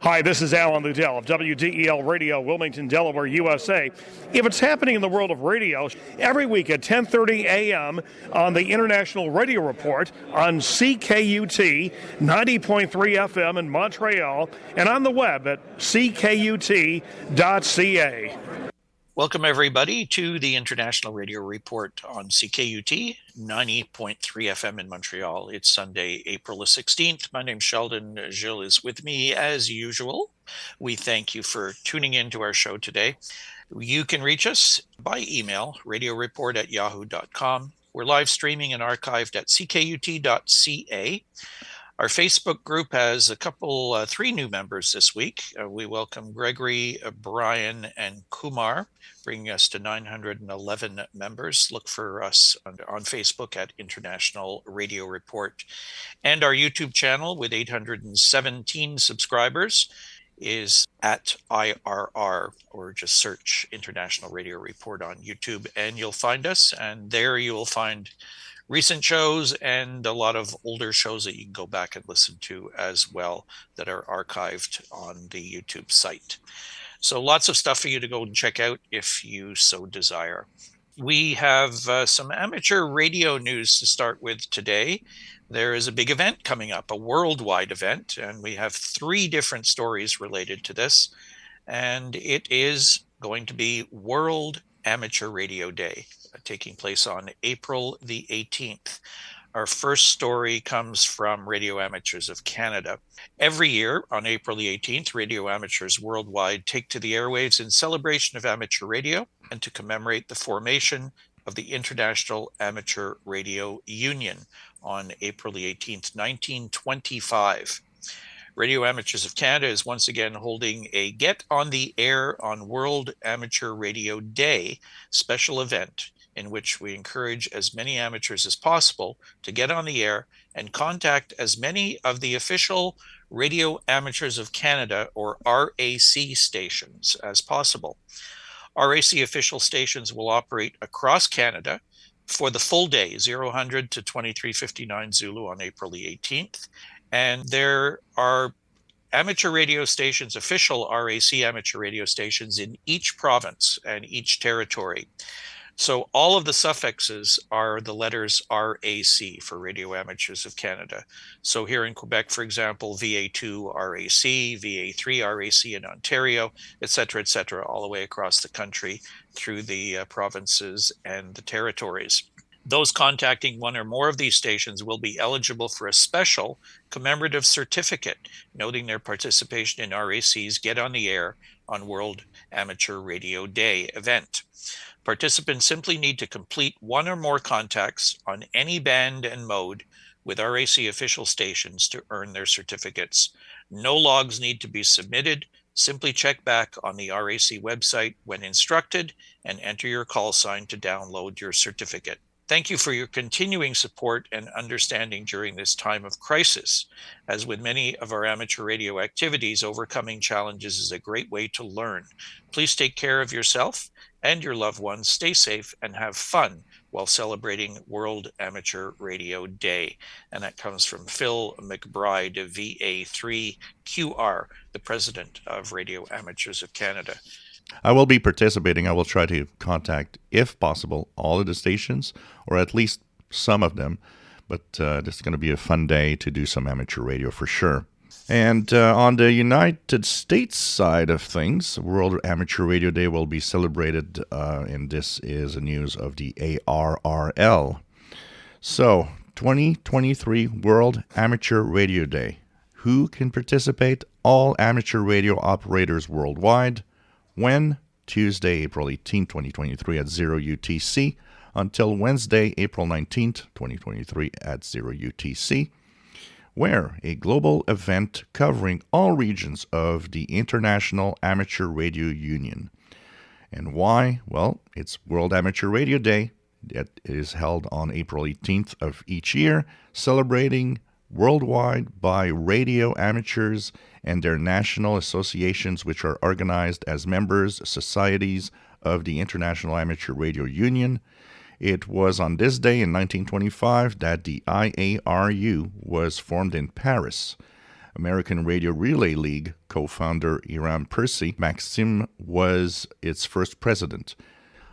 Hi, this is Alan Liddell of WDEL Radio, Wilmington, Delaware, USA. If it's happening in the world of radio, every week at 10:30 a.m. on the International Radio Report on CKUT 90.3 FM in Montreal and on the web at ckut.ca. Welcome, everybody, to the International Radio Report on CKUT 90.3 FM in Montreal. It's Sunday, April the 16th. My name's Sheldon. Gilles is with me as usual. We thank you for tuning in to our show today. You can reach us by email, radioreport@yahoo.com. We're live streaming and archived at ckut.ca. Our Facebook group has three new members this week. We welcome Gregory, Brian, and Kumar, bringing us to 911 members. Look for us on Facebook at International Radio Report. And our YouTube channel with 817 subscribers is at IRR, or just search International Radio Report on YouTube and you'll find us. And there you will find recent shows and a lot of older shows that you can go back and listen to as well that are archived on the YouTube site. So lots of stuff for you to go and check out if you so desire. We have some amateur radio news to start with today. There is a big event coming up, a worldwide event, and we have three different stories related to this. And it is going to be World Amateur Radio Day, taking place on April the 18th. Our first story comes from Radio Amateurs of Canada. Every year on April the 18th, radio amateurs worldwide take to the airwaves in celebration of amateur radio and to commemorate the formation of the International Amateur Radio Union on April the 18th, 1925. Radio Amateurs of Canada is once again holding a Get on the Air on World Amateur Radio Day special event in which we encourage as many amateurs as possible to get on the air and contact as many of the official Radio Amateurs of Canada, or RAC, stations as possible. RAC official stations will operate across Canada for the full day, 0000 to 2359 Zulu on April the 18th. And there are amateur radio stations, official RAC amateur radio stations in each province and each territory. So all of the suffixes are the letters RAC for Radio Amateurs of Canada. So here in Quebec, for example, VA2 RAC, VA3 RAC in Ontario, et cetera, all the way across the country through the provinces and the territories. Those contacting one or more of these stations will be eligible for a special commemorative certificate noting their participation in RAC's Get on the Air on World Amateur Radio Day event. Participants simply need to complete one or more contacts on any band and mode with RAC official stations to earn their certificates. No logs need to be submitted. Simply check back on the RAC website when instructed and enter your call sign to download your certificate. Thank you for your continuing support and understanding during this time of crisis. As with many of our amateur radio activities, overcoming challenges is a great way to learn. Please take care of yourself and your loved ones. Stay safe and have fun while celebrating World Amateur Radio Day. And that comes from Phil McBride, VA3QR, the president of Radio Amateurs of Canada. I will be participating. I will try to contact, if possible, all of the stations, or at least some of them. But this is going to be a fun day to do some amateur radio for sure. And on the United States side of things, World Amateur Radio Day will be celebrated, and this is the news of the ARRL. So, 2023 World Amateur Radio Day. Who can participate? All amateur radio operators worldwide. When? Tuesday, April 18, 2023 at 0 UTC until Wednesday, April 19, 2023 at 0 UTC. Where? A global event covering all regions of the International Amateur Radio Union. And why? Well, it's World Amateur Radio Day. That is held on April 18th of each year, celebrating worldwide by radio amateurs and their national associations, which are organized as members societies of the International Amateur Radio Union. It was on this day in 1925 that the IARU was formed in Paris. American Radio Relay League co-founder Iram Percy, Maxim was its first president.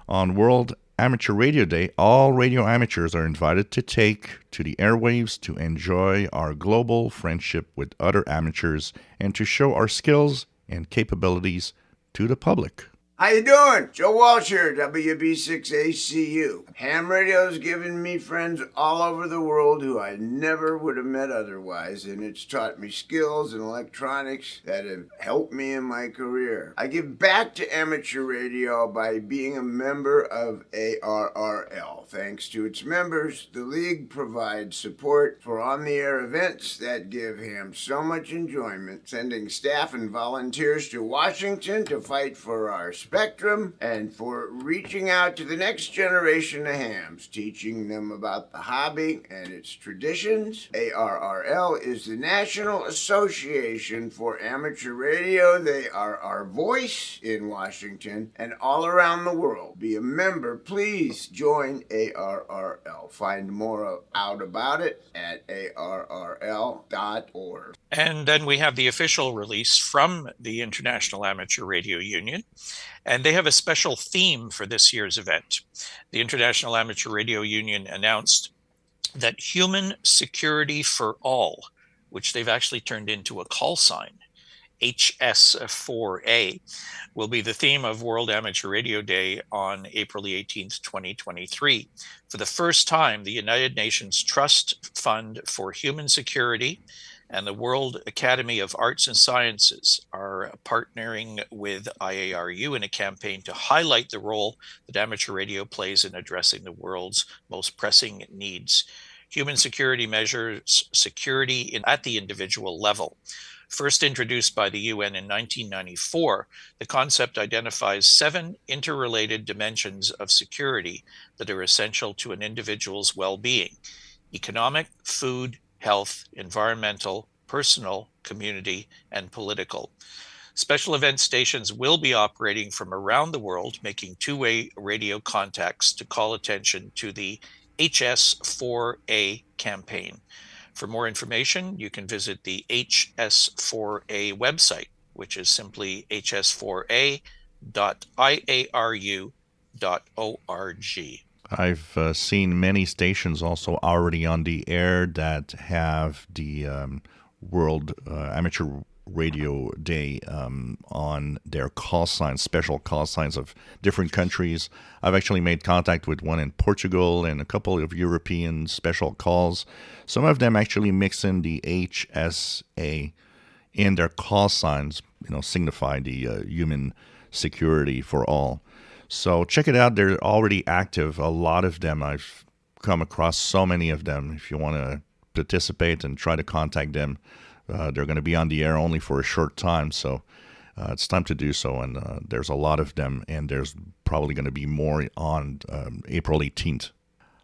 On World Amateur Radio Day, all radio amateurs are invited to take to the airwaves to enjoy our global friendship with other amateurs and to show our skills and capabilities to the public. How you doing? Joe Walsh here, WB6ACU. Ham radio's given me friends all over the world who I never would have met otherwise, and it's taught me skills in electronics that have helped me in my career. I give back to amateur radio by being a member of ARRL. Thanks to its members, the league provides support for on-the-air events that give Ham so much enjoyment, sending staff and volunteers to Washington to fight for our spectrum and for reaching out to the next generation of hams, teaching them about the hobby and its traditions. ARRL is the National Association for Amateur Radio. They are our voice in Washington and all around the world. Be a member. Please join ARRL. Find more out about it at arrl.org. And then we have the official release from the International Amateur Radio Union, and they have a special theme for this year's event. The International Amateur Radio Union announced that human security for all, which they've actually turned into a call sign, HS4A, will be the theme of World Amateur Radio Day on April the 18th, 2023. For the first time, the United Nations Trust Fund for Human Security and the World Academy of Arts and Sciences are partnering with IARU in a campaign to highlight the role that amateur radio plays in addressing the world's most pressing needs. Human security measures security at the individual level. First introduced by the UN in 1994, the concept identifies 7 interrelated dimensions of security that are essential to an individual's well-being: economic, food, health, environmental, personal, community, and political. Special event stations will be operating from around the world, making two-way radio contacts to call attention to the HS4A campaign. For more information, you can visit the HS4A website, which is simply hs4a.iaru.org. I've seen many stations also already on the air that have the World Amateur Radio Day on their call signs, special call signs of different countries. I've actually made contact with one in Portugal and a couple of European special calls. Some of them actually mix in the HSA in their call signs, signify the human security for all. So check it out. They're already active. A lot of them. I've come across so many of them. If you want to participate and try to contact them, they're going to be on the air only for a short time. So it's time to do so. And there's a lot of them. And there's probably going to be more on April 18th.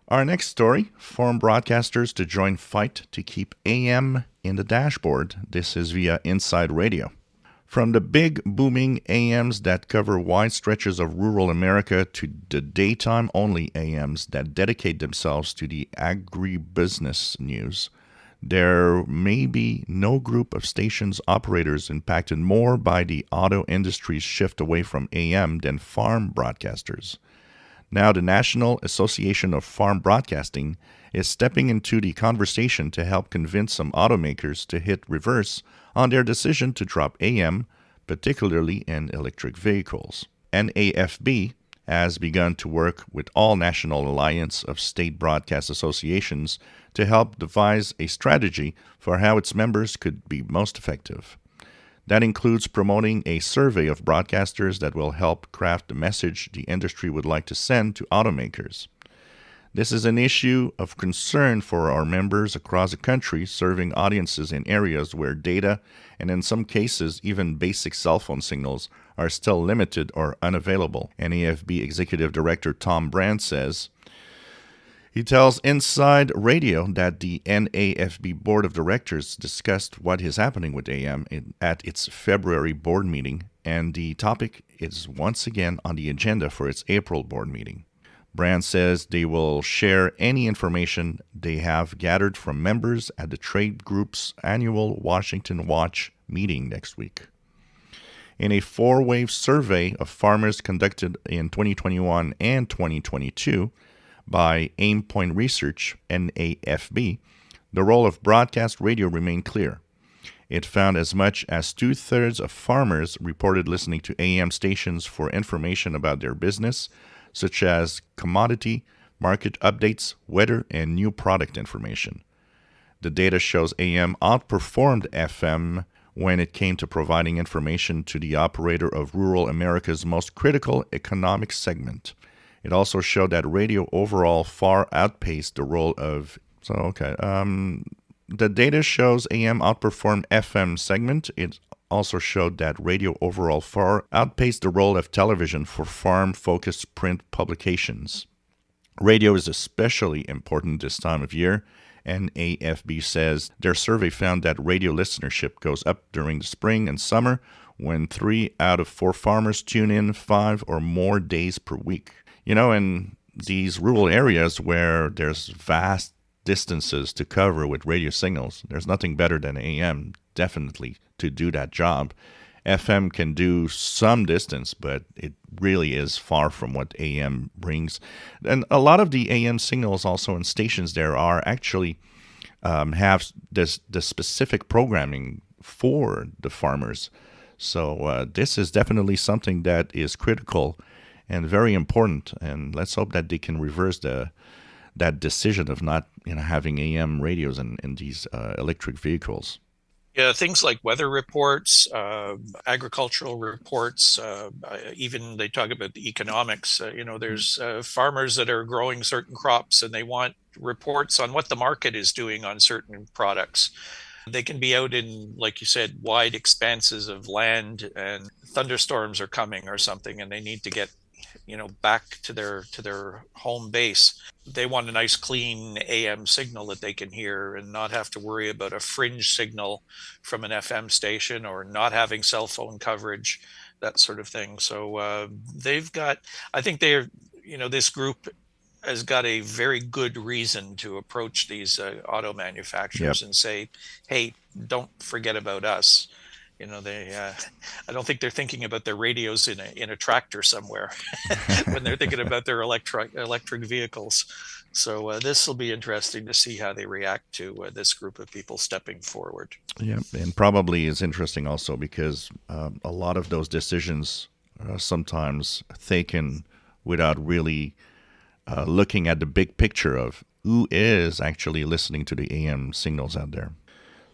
Our next story, foreign broadcasters to join fight to keep AM in the dashboard. This is via Inside Radio. From the big booming AMs that cover wide stretches of rural America to the daytime-only AMs that dedicate themselves to the agribusiness news, there may be no group of stations operators impacted more by the auto industry's shift away from AM than farm broadcasters. Now, the National Association of Farm Broadcasting is stepping into the conversation to help convince some automakers to hit reverse on their decision to drop AM, particularly in electric vehicles. NAFB has begun to work with all National Alliance of State Broadcast Associations to help devise a strategy for how its members could be most effective. That includes promoting a survey of broadcasters that will help craft the message the industry would like to send to automakers. This is an issue of concern for our members across the country, serving audiences in areas where data, and in some cases even basic cell phone signals, are still limited or unavailable. NAFB Executive Director Tom Brand says, he tells Inside Radio that the NAFB Board of Directors discussed what is happening with AM at its February board meeting, and the topic is once again on the agenda for its April board meeting. Brand says they will share any information they have gathered from members at the trade group's annual Washington Watch meeting next week. In a 4-wave survey of farmers conducted in 2021 and 2022 by Aimpoint Research, NAFB, the role of broadcast radio remained clear. It found as much as 2/3 of farmers reported listening to AM stations for information about their business, such as commodity, market updates, weather, and new product information. The data shows AM outperformed FM when it came to providing information to the operator of rural America's most critical economic segment. It also showed that radio overall far outpaced the role of... The data shows AM outperformed FM segment. It also showed that radio overall far outpaced the role of television for farm-focused print publications. Radio is especially important this time of year, and AFB says their survey found that radio listenership goes up during the spring and summer when 3 out of 4 farmers tune in 5 or more days per week. In these rural areas where there's vast distances to cover with radio signals, there's nothing better than AM, definitely, to do that job. FM can do some distance, but it really is far from what AM brings. And a lot of the AM signals also in stations there are actually have the specific programming for the farmers. So this is definitely something that is critical and very important. And let's hope that they can reverse that decision of not having AM radios in these electric vehicles. Yeah, things like weather reports, agricultural reports, even they talk about the economics. There's farmers that are growing certain crops and they want reports on what the market is doing on certain products. They can be out in, like you said, wide expanses of land and thunderstorms are coming or something, and they need to get back to their home base. They want a nice clean AM signal that they can hear and not have to worry about a fringe signal from an FM station or not having cell phone coverage, that sort of thing. So I think this group has got a very good reason to approach these auto manufacturers and say, hey, don't forget about us. I don't think they're thinking about their radios in a tractor somewhere when they're thinking about their electric vehicles. So this will be interesting to see how they react to this group of people stepping forward. Yeah, and probably is interesting also because a lot of those decisions are sometimes taken without really looking at the big picture of who is actually listening to the AM signals out there.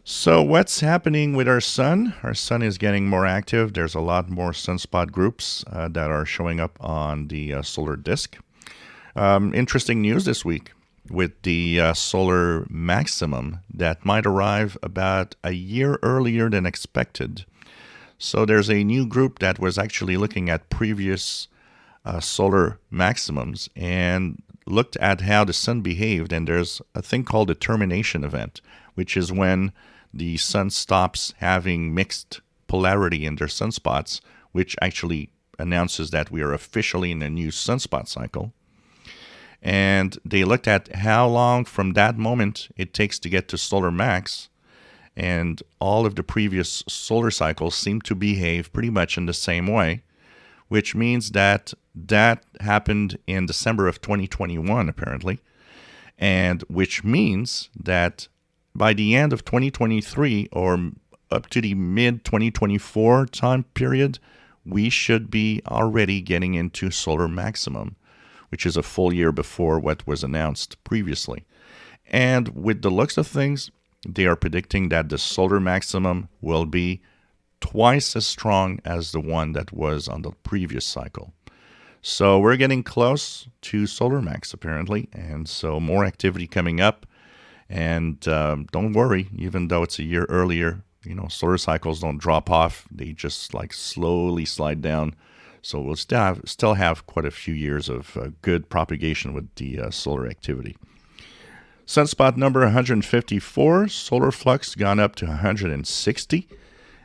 So what's happening with our sun? Our sun is getting more active. There's a lot more sunspot groups that are showing up on the solar disk. Interesting news this week with the solar maximum that might arrive about a year earlier than expected. So there's a new group that was actually looking at previous solar maximums and looked at how the sun behaved. And there's a thing called a termination event, which is when the sun stops having mixed polarity in their sunspots, which actually announces that we are officially in a new sunspot cycle. And they looked at how long from that moment it takes to get to solar max, and all of the previous solar cycles seem to behave pretty much in the same way, which means that happened in December of 2021, apparently, and which means that by the end of 2023 or up to the mid-2024 time period, we should be already getting into solar maximum, which is a full year before what was announced previously. And with the looks of things, they are predicting that the solar maximum will be twice as strong as the one that was on the previous cycle. So we're getting close to solar max, apparently, and so more activity coming up. And don't worry, even though it's a year earlier, solar cycles don't drop off. They just slowly slide down. So we'll still have quite a few years of good propagation with the solar activity. Sunspot number 154, solar flux gone up to 160.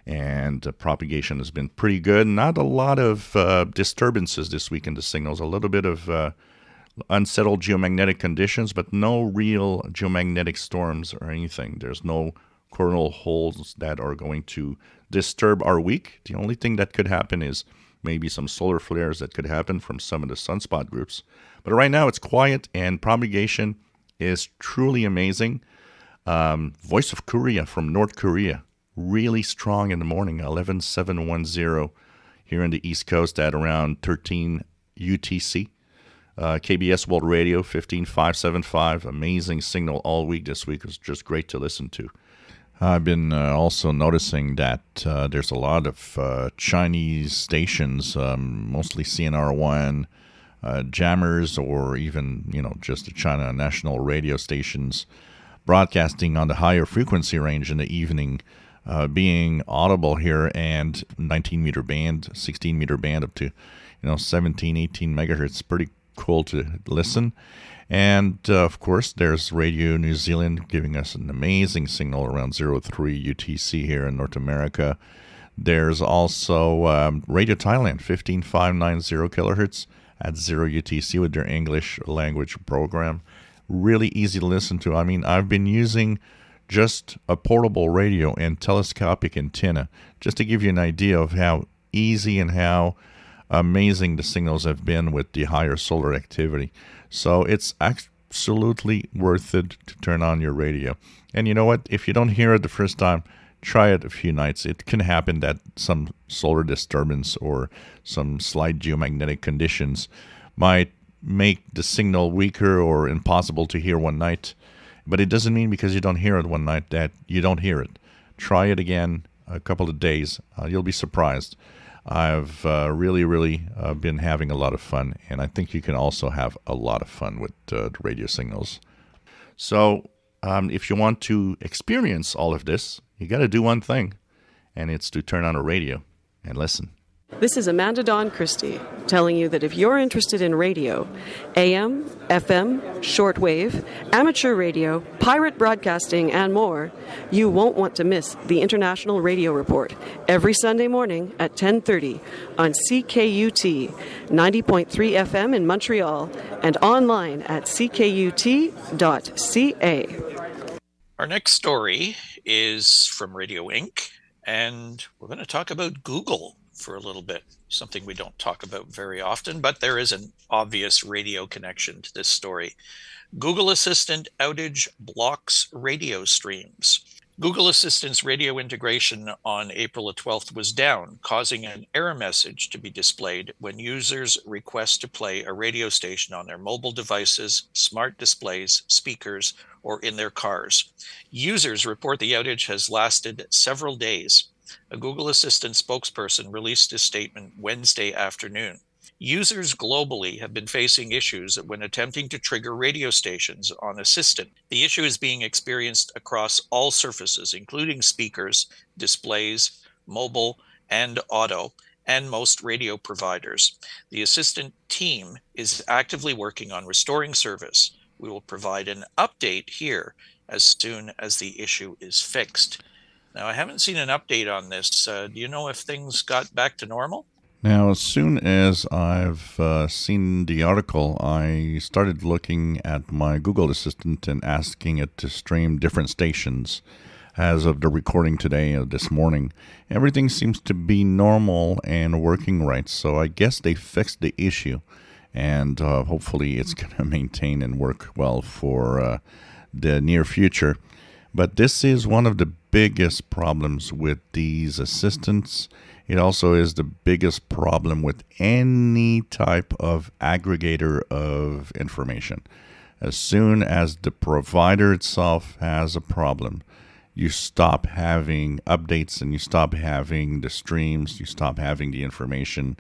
And propagation has been pretty good. Not a lot of disturbances this week in the signals. A little bit of unsettled geomagnetic conditions, but no real geomagnetic storms or anything. There's no coronal holes that are going to disturb our week. The only thing that could happen is maybe some solar flares that could happen from some of the sunspot groups. But right now it's quiet and propagation is truly amazing. Voice of Korea from North Korea, really strong in the morning, 11710 here in the East Coast at around 13 UTC. KBS World Radio 15575, amazing signal all week this week. It was just great to listen to. I've been also noticing that there's a lot of Chinese stations, mostly CNR1, jammers, or even, just the China national radio stations broadcasting on the higher frequency range in the evening, being audible here, and 19-meter band, 16-meter band up to 17, 18 megahertz. Pretty cool to listen. And of course, there's Radio New Zealand giving us an amazing signal around 03 UTC here in North America. There's also Radio Thailand 15590 kilohertz at 0 UTC with their English language program. Really easy to listen to. I mean, I've been using just a portable radio and telescopic antenna just to give you an idea of how easy and how amazing the signals have been with the higher solar activity. So it's absolutely worth it to turn on your radio. And you know what? If you don't hear it the first time, try it a few nights. It can happen that some solar disturbance or some slight geomagnetic conditions might make the signal weaker or impossible to hear one night. But it doesn't mean because you don't hear it one night that you don't hear it. Try it again a couple of days. You'll be surprised. I've really been having a lot of fun, and I think you can also have a lot of fun with the radio signals. So if you want to experience all of this, you got to do one thing, and it's to turn on a radio and listen. This is Amanda Dawn Christie telling you that if you're interested in radio, AM, FM, shortwave, amateur radio, pirate broadcasting, and more, you won't want to miss the International Radio Report every Sunday morning at 10:30 on CKUT 90.3 FM in Montreal and online at ckut.ca. Our next story is from Radio Inc., and we're going to talk about Google for a little bit, something we don't talk about very often, but there is an obvious radio connection to this story. Google Assistant outage blocks radio streams. Google Assistant's radio integration on April 12th was down, causing an error message to be displayed when users request to play a radio station on their mobile devices, smart displays, speakers, or in their cars. Users report the outage has lasted several days. A Google Assistant spokesperson released a statement Wednesday afternoon. Users globally have been facing issues when attempting to trigger radio stations on Assistant. The issue is being experienced across all surfaces, including speakers, displays, mobile, and auto, and most radio providers. The Assistant team is actively working on restoring service. We will provide an update here as soon as the issue is fixed. Now, I haven't seen an update on this. Do you know if things got back to normal? Now, as soon as I've seen the article, I started looking at my Google Assistant and asking it to stream different stations. As of the recording today, this morning, everything seems to be normal and working right. So I guess they fixed the issue, and hopefully it's going to maintain and work well for the near future. But this is one of the biggest problems with these assistants. It also is the biggest problem with any type of aggregator of information. As soon as the provider itself has a problem, you stop having updates and you stop having the streams, you stop having the information,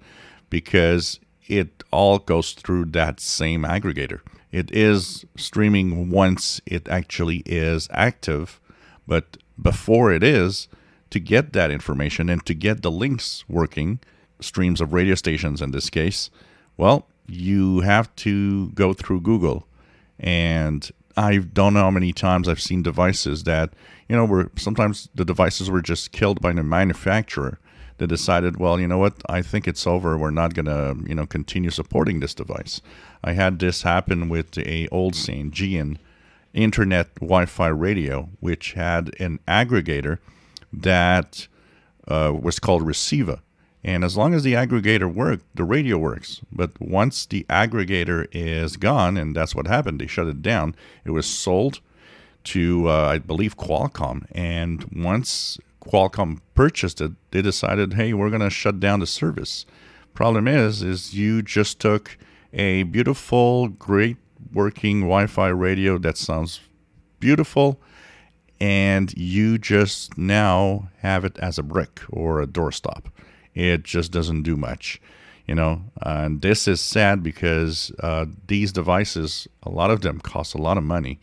because it all goes through that same aggregator. It is streaming once it actually is active, but before it is, to get that information and to get the links working, streams of radio stations in this case, well, you have to go through Google. And I don't know how many times I've seen devices that, were sometimes the devices were just killed by the manufacturer. they decided, well, you know what? I think it's over. We're not going to, continue supporting this device. I had this happen with a old St. Gian internet Wi-Fi radio, which had an aggregator that was called Receiver. And as long as the aggregator worked, the radio works. But once the aggregator is gone, and that's what happened, they shut it down. It was sold to, I believe, Qualcomm. And once Qualcomm purchased it, they decided, hey, we're going to shut down the service. Problem is you just took a beautiful, great working Wi-Fi radio that sounds beautiful, and you just now have it as a brick or a doorstop. It just doesn't do much, and this is sad because these devices, a lot of them cost a lot of money,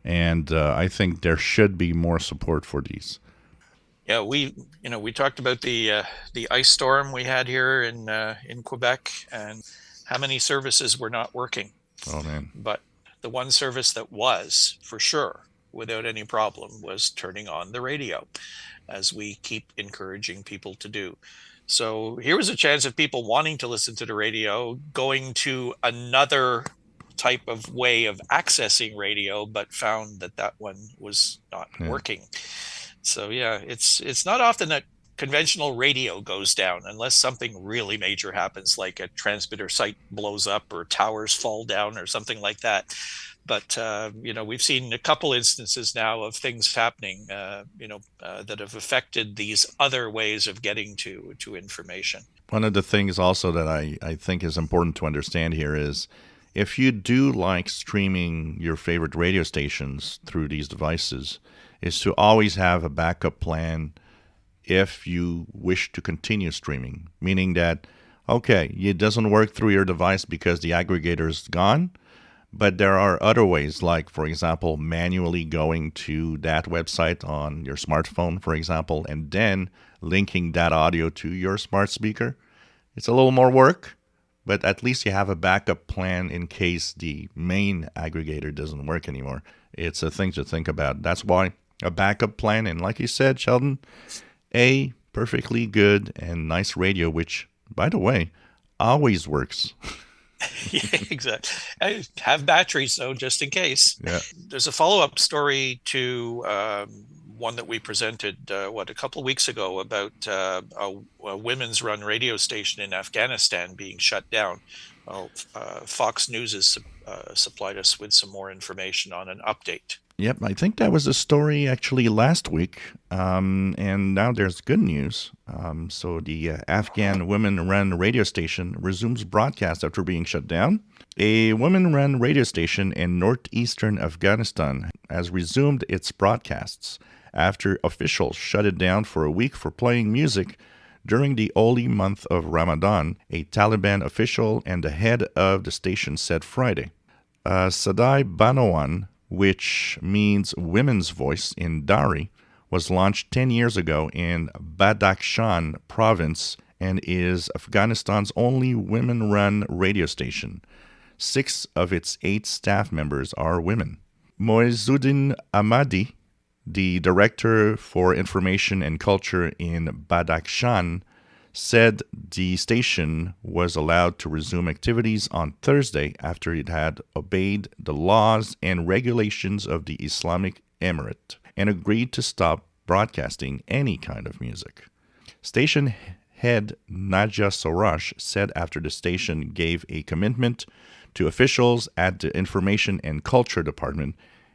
and I think there should be more support for these. Yeah, we talked about the ice storm we had here in Quebec, and how many services were not working. Oh man! But the one service that was, for sure, without any problem, was turning on the radio, as we keep encouraging people to do. So here was a chance of people wanting to listen to the radio, going to another type of way of accessing radio, but found that one was not working. So yeah, it's not often that conventional radio goes down unless something really major happens, like a transmitter site blows up or towers fall down or something like that. But we've seen a couple instances now of things happening, that have affected these other ways of getting to information. One of the things also that I think is important to understand here is, if you do like streaming your favorite radio stations through these devices, is to always have a backup plan if you wish to continue streaming. Meaning that, okay, it doesn't work through your device because the aggregator is gone, but there are other ways, like, for example, manually going to that website on your smartphone, for example, and then linking that audio to your smart speaker. It's a little more work, but at least you have a backup plan in case the main aggregator doesn't work anymore. It's a thing to think about. That's why a backup plan, and like you said, Sheldon, a perfectly good and nice radio, which, by the way, always works. Yeah, exactly. I have batteries, though, just in case. Yeah. There's a follow-up story to one that we presented, a couple of weeks ago, about a women's run radio station in Afghanistan being shut down. Well, Fox News has supplied us with some more information on an update. Yep, I think that was a story actually last week, and now there's good news. So the Afghan women-run radio station resumes broadcast after being shut down. A women-run radio station in northeastern Afghanistan has resumed its broadcasts after officials shut it down for a week for playing music during the holy month of Ramadan, a Taliban official and the head of the station said Friday. Sadai Banawan, which means women's voice in Dari, was launched 10 years ago in Badakhshan province and is Afghanistan's only women-run radio station. 6 of its 8 staff members are women. Moizuddin Ahmadi, the director for information and culture in Badakhshan, said the station was allowed to resume activities on Thursday after it had obeyed the laws and regulations of the Islamic Emirate and agreed to stop broadcasting any kind of music. Station head Nadia Sorash said after the station gave a commitment to officials at the Information and Culture Department,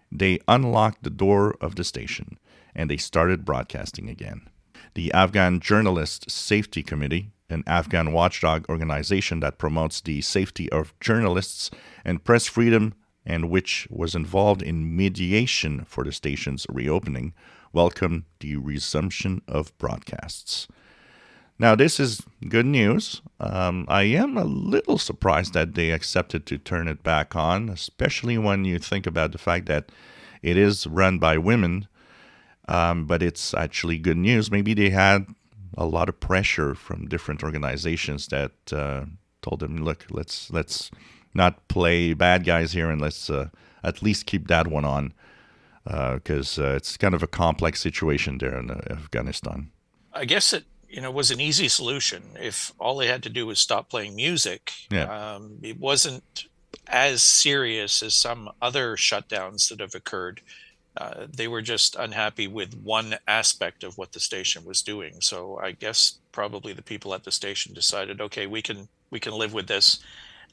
they unlocked the door of the station and they started broadcasting again. The Afghan Journalist Safety Committee, an Afghan watchdog organization that promotes the safety of journalists and press freedom and which was involved in mediation for the station's reopening, welcomed the resumption of broadcasts. Now, this is good news. I am a little surprised that they accepted to turn it back on, especially when you think about the fact that it is run by women. But it's actually good news. Maybe they had a lot of pressure from different organizations that told them, look, let's not play bad guys here and let's at least keep that one on because it's kind of a complex situation there in Afghanistan. I guess was an easy solution. If all they had to do was stop playing music, Yeah. it wasn't as serious as some other shutdowns that have occurred. They were just unhappy with one aspect of what the station was doing. So I guess probably the people at the station decided, okay, we can live with this.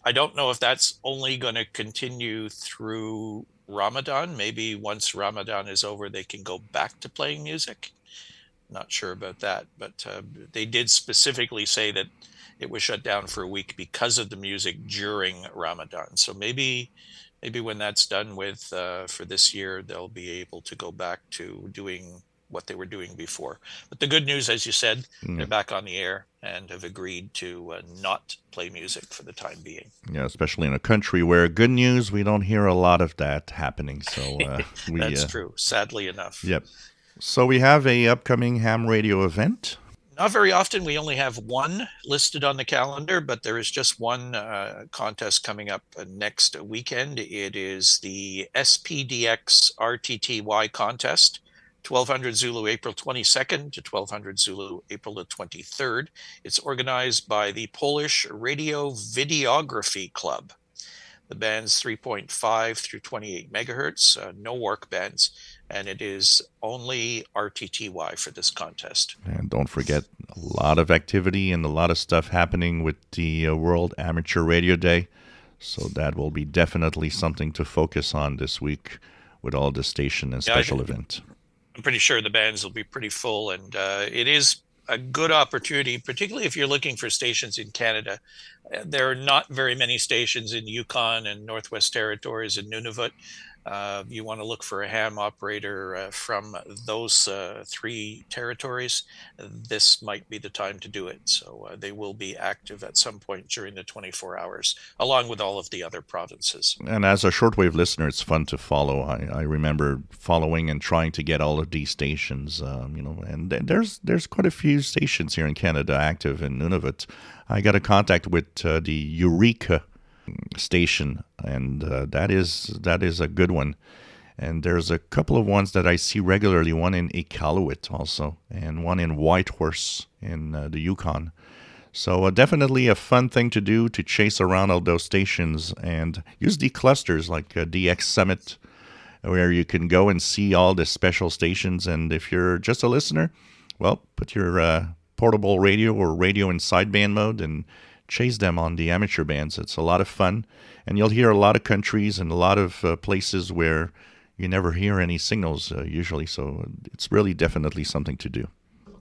I don't know if that's only going to continue through Ramadan. Maybe once Ramadan is over, they can go back to playing music. Not sure about that, but they did specifically say that it was shut down for a week because of the music during Ramadan. So maybe when that's done with for this year, they'll be able to go back to doing what they were doing before. But the good news, as you said, they're back on the air and have agreed to not play music for the time being. Yeah, especially in a country where good news, we don't hear a lot of that happening. So That's true, sadly enough. Yep. So we have a upcoming ham radio event. Not very often. We only have one listed on the calendar, but there is just one contest coming up next weekend. It is the SPDX RTTY contest, 1200 Zulu April 22nd to 1200 Zulu April the 23rd. It's organized by the Polish Radio Videography Club. The band's 3.5 through 28 megahertz, no work bands, and it is only RTTY for this contest. And don't forget, a lot of activity and a lot of stuff happening with the World Amateur Radio Day. So that will be definitely something to focus on this week with all the station and special event. I'm pretty sure the bands will be pretty full, and it is a good opportunity, particularly if you're looking for stations in Canada. There are not very many stations in Yukon and Northwest Territories and Nunavut. You want to look for a ham operator from those three territories, this might be the time to do it. So they will be active at some point during the 24 hours, along with all of the other provinces. And as a shortwave listener, it's fun to follow. I remember following and trying to get all of these stations, and there's quite a few stations here in Canada active in Nunavut. I got a contact with the Eureka station, and that is a good one. And there's a couple of ones that I see regularly, one in Iqaluit also, and one in Whitehorse in the Yukon. So definitely a fun thing to do, to chase around all those stations and use the clusters like DX Summit, where you can go and see all the special stations. And if you're just a listener, well, put your portable radio or radio in sideband mode and chase them on the amateur bands. It's a lot of fun, and you'll hear a lot of countries and a lot of places where you never hear any signals usually, so it's really definitely something to do.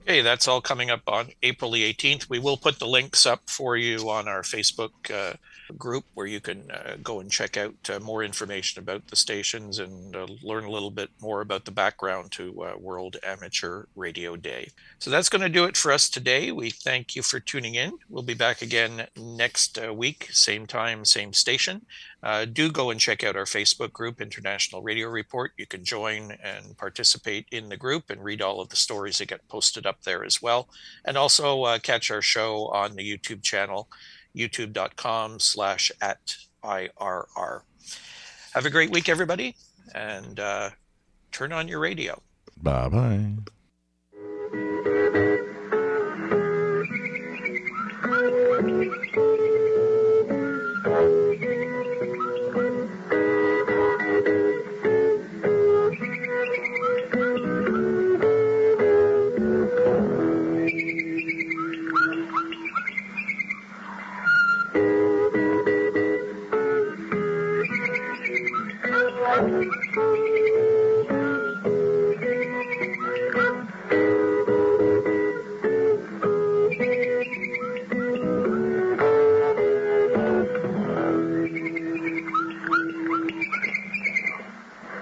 Okay, that's all coming up on April the 18th. We will put the links up for you on our Facebook group, where you can go and check out more information about the stations and learn a little bit more about the background to World Amateur Radio Day. So that's going to do it for us today. We thank you for tuning in. We'll be back again next week, same time, same station. Do go and check out our Facebook group, International Radio Report. You can join and participate in the group and read all of the stories that get posted up there as well. And also catch our show on the YouTube channel, youtube.com/@IRR. Have a great week, everybody, and turn on your radio. Bye-bye.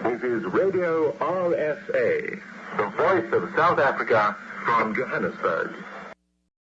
This is Radio RSA, the voice of South Africa from Johannesburg.